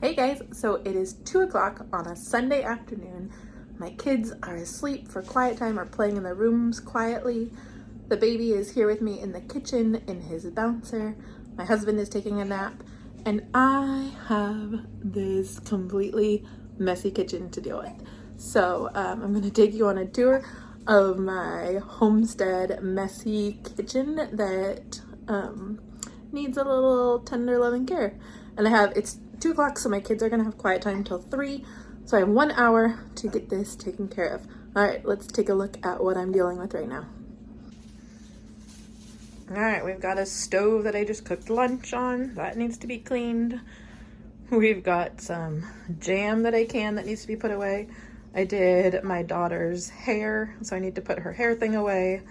Hey guys, so it is 2 o'clock on a Sunday afternoon. My kids are asleep for quiet time or playing in their rooms quietly. The baby is here with me in the kitchen in his bouncer. My husband is taking a nap, and I have this completely messy kitchen to deal with. So I'm gonna take you on a tour of my homestead messy kitchen that needs a little tender loving care. And it's 2 o'clock, so my kids are gonna have quiet time until 3. So I have 1 hour to get this taken care of. All right, let's take a look at what I'm dealing with right now. All right, we've got a stove that I just cooked lunch on. That needs to be cleaned. We've got some jam that I canned that needs to be put away. I did my daughter's hair, so I need to put her hair thing away.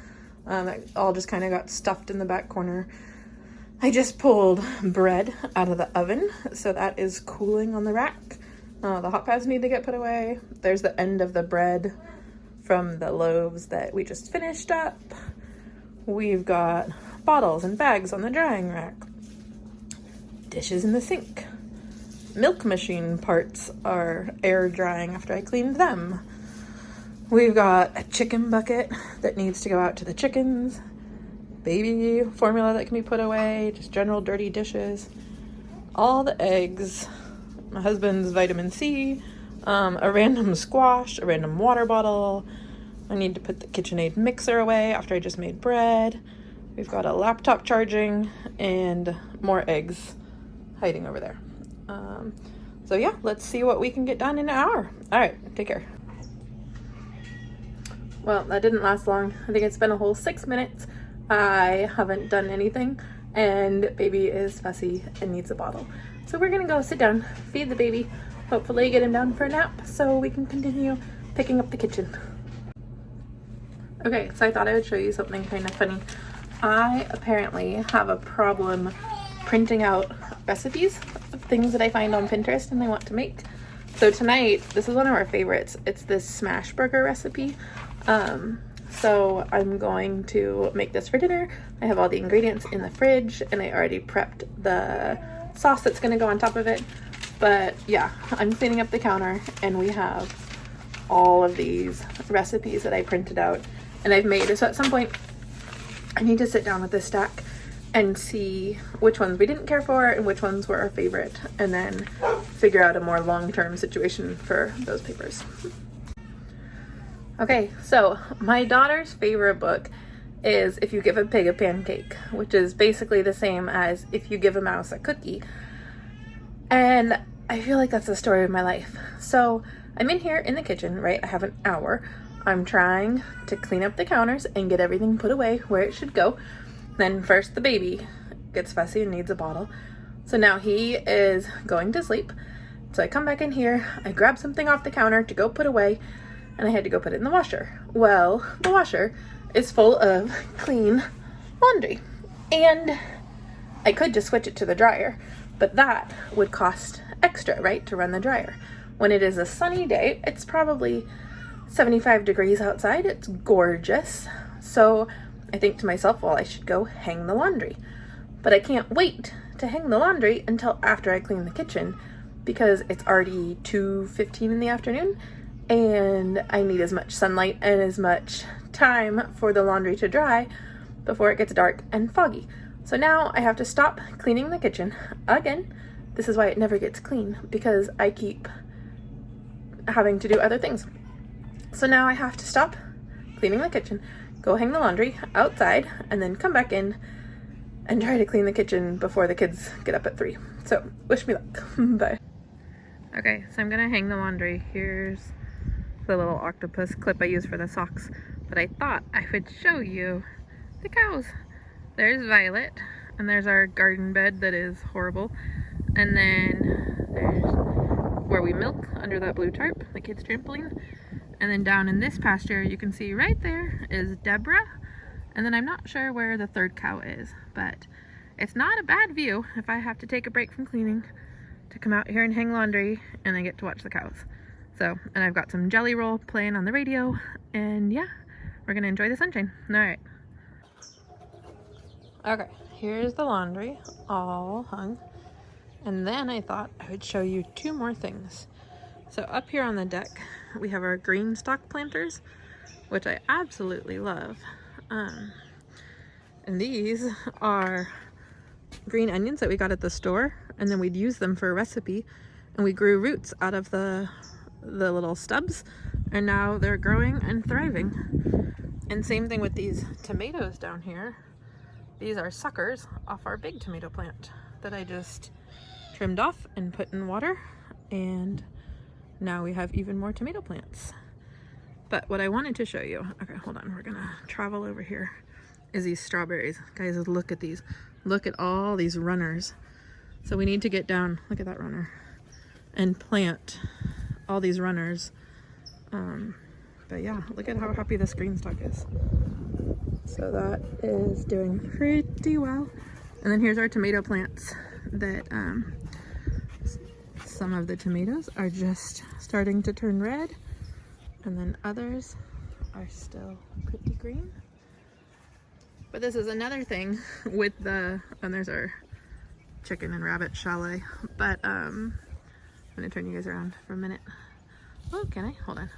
That all just kind of got stuffed in the back corner. I just pulled bread out of the oven, so that is cooling on the rack. The hot pads need to get put away. There's the end of the bread from the loaves that we just finished up. We've got bottles and bags on the drying rack. Dishes in the sink. Milk machine parts are air drying after I cleaned them. We've got a chicken bucket that needs to go out to the chickens. Baby formula that can be put away, just general dirty dishes, all the eggs, my husband's vitamin C, a random squash, a random water bottle. I need to put the KitchenAid mixer away after I just made bread. We've got a laptop charging and more eggs hiding over there. So yeah, let's see what we can get done in an hour. All right, take care. Well, that didn't last long. I think it's been a whole 6 minutes. I haven't done anything, and baby is fussy and needs a bottle. So we're gonna go sit down, feed the baby, hopefully get him down for a nap so we can continue picking up the kitchen. Okay, so I thought I would show you something kind of funny. I apparently have a problem printing out recipes of things that I find on Pinterest and I want to make. So tonight, this is one of our favorites. It's this smash burger recipe. So I'm going to make this for dinner. I have all the ingredients in the fridge and I already prepped the sauce that's gonna go on top of it. But yeah, I'm cleaning up the counter and we have all of these recipes that I printed out and I've made. So at some point I need to sit down with this stack and see which ones we didn't care for and which ones were our favorite, and then figure out a more long-term situation for those papers. Okay, so my daughter's favorite book is If You Give a Pig a Pancake, which is basically the same as If You Give a Mouse a Cookie. And I feel like that's the story of my life. So I'm in here in the kitchen, right? I have an hour. I'm trying to clean up the counters and get everything put away where it should go. Then first the baby gets fussy and needs a bottle. So now he is going to sleep. So I come back in here, I grab something off the counter to go put away, and I had to go put it in the washer. Well, the washer is full of clean laundry. And I could just switch it to the dryer, but that would cost extra, right, to run the dryer. When it is a sunny day, it's probably 75 degrees outside. It's gorgeous. So I think to myself, well, I should go hang the laundry. But I can't wait to hang the laundry until after I clean the kitchen because it's already 2:15 in the afternoon and I need as much sunlight and as much time for the laundry to dry before it gets dark and foggy. So now I have to stop cleaning the kitchen again. This is why it never gets clean, because I keep having to do other things. So now I have to stop cleaning the kitchen, go hang the laundry outside, and then come back in and try to clean the kitchen before the kids get up at 3. So wish me luck. Bye. Okay, so I'm gonna hang the laundry. Here's the little octopus clip I use for the socks, but I thought I would show you the cows. There's Violet, and there's our garden bed that is horrible, and then there's where we milk under that blue tarp, the kids' trampoline, and then down in this pasture you can see right there is Deborah, and then I'm not sure where the third cow is, but it's not a bad view if I have to take a break from cleaning to come out here and hang laundry and I get to watch the cows. So, and I've got some Jelly Roll playing on the radio, and yeah, we're gonna enjoy the sunshine. All right. Okay, here's the laundry all hung. And then I thought I would show you two more things. So up here on the deck, we have our green stalk planters, which I absolutely love. And these are green onions that we got at the store, and then we'd use them for a recipe, and we grew roots out of the little stubs, and now they're growing and thriving. And same thing with these tomatoes down here. These are suckers off our big tomato plant that I just trimmed off and put in water, and now we have even more tomato plants. But what I wanted to show you, okay, hold on, we're gonna travel over here, is these strawberries. Guys, look at these. Look at all these runners. So we need to get down, look at that runner, and plant all these runners. But yeah, look at how happy this green stalk is. So that is doing pretty well. And then here's our tomato plants that some of the tomatoes are just starting to turn red, and then others are still pretty green. But this is another thing with the, and there's our chicken and rabbit chalet. But I'm gonna turn you guys around for a minute. Oh, can I? Hold on.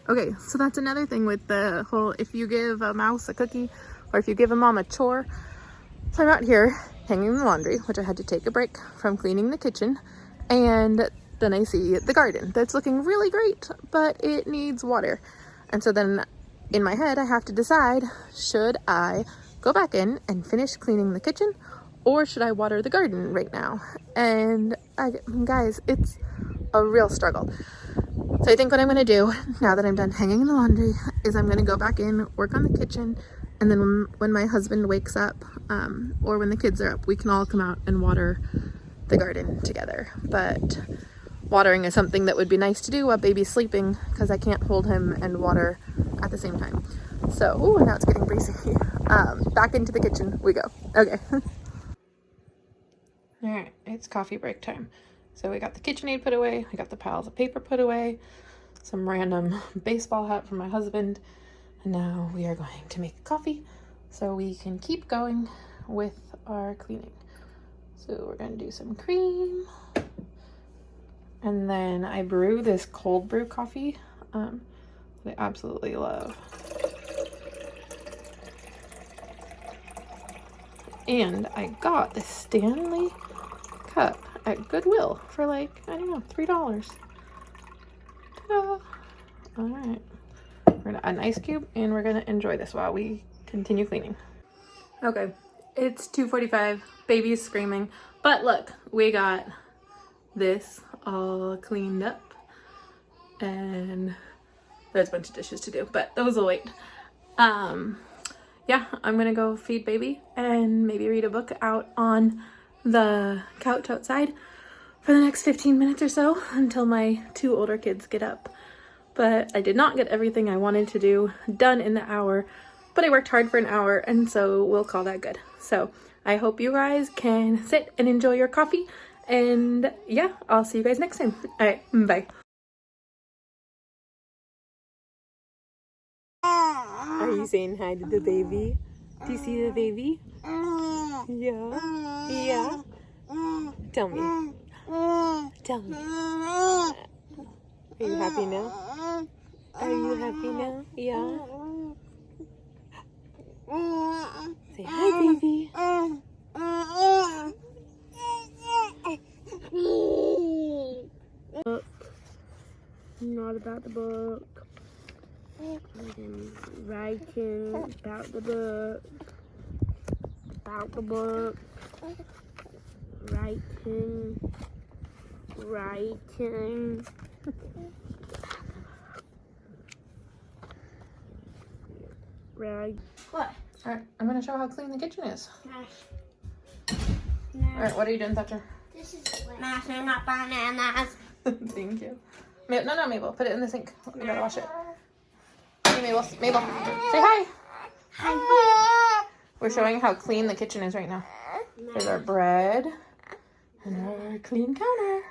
Okay, so that's another thing with the whole, if you give a mouse a cookie, or if you give a mom a chore. So I'm out here hanging the laundry, which I had to take a break from cleaning the kitchen, and then I see the garden that's looking really great, but it needs water. And so then in my head, I have to decide, should I go back in and finish cleaning the kitchen, or should I water the garden right now? And guys, it's a real struggle. So I think what I'm gonna do now that I'm done hanging the laundry is I'm gonna go back in, work on the kitchen, and then when my husband wakes up, or when the kids are up, we can all come out and water the garden together. But watering is something that would be nice to do while baby's sleeping, because I can't hold him and water at the same time. So, ooh, now it's getting breezy. Back into the kitchen we go. Okay. All right, it's coffee break time. So we got the KitchenAid put away, we got the piles of paper put away, some random baseball hat from my husband, and now we are going to make coffee so we can keep going with our cleaning. So we're gonna do some cream, and then I brew this cold brew coffee that I absolutely love. And I got this Stanley cup at Goodwill for like, I don't know, $3. Ta-da! All right, we're gonna add an ice cube and we're gonna enjoy this while we continue cleaning. Okay, it's 2:45, baby's screaming, but look, we got this all cleaned up, and there's a bunch of dishes to do, but those will wait. Yeah, I'm gonna go feed baby and maybe read a book out on the couch outside for the next 15 minutes or so until my two older kids get up. But I did not get everything I wanted to do done in the hour, but I worked hard for an hour, and so we'll call that good. So I hope you guys can sit and enjoy your coffee, and yeah, I'll see you guys next time. All right, bye. Are you saying hi to the baby? Do you see the baby? Yeah. Yeah. Tell me. Tell me. Are you happy now? Are you happy now? Yeah. Say hi, baby. Book. Not about the book. I'm writing about the book. About the book. Writing. Right. What? Alright, I'm gonna show how clean the kitchen is. Alright, what are you doing, Thatcher? This is mashing up bananas. Thank you. No, Mabel, put it in the sink. We gotta wash it. Hey, Mabel, say hi. Hi. We're showing how clean the kitchen is right now. There's our bread and our clean counter.